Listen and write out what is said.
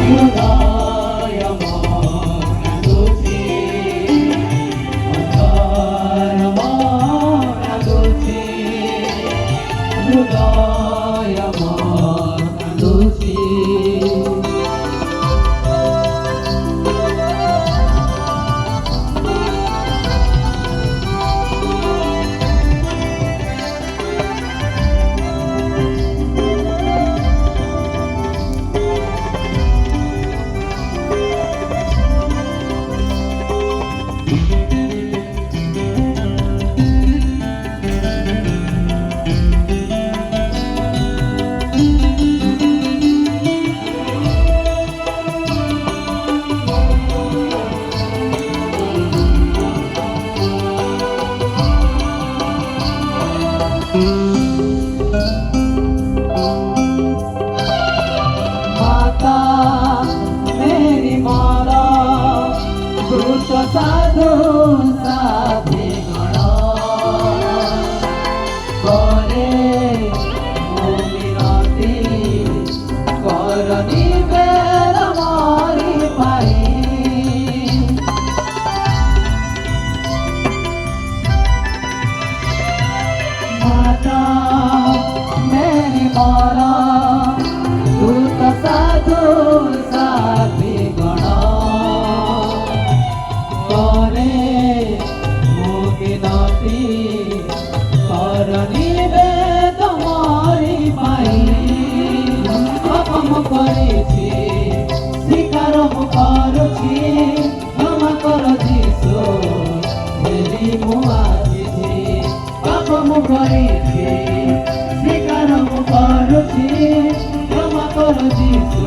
হৃদয় আমার কাঁদুছি, অন্তর আমার কাঁদুছি, হৃদয় আমার কাঁদুছি। माता मेरी माला दुष्ट साधु साथी गण करे मिनती कर निवेद मारी पाई। माता मेरी माला दूत साधु साथी गण करे मुगिनती कर निवेद मारी पाई। पाप करेছি স্বীকার করছি ক্ষমা কর যিশু ফেরি মু আসিছি। পাপ করেছি স্বীকার করছি ক্ষমা কর যিশু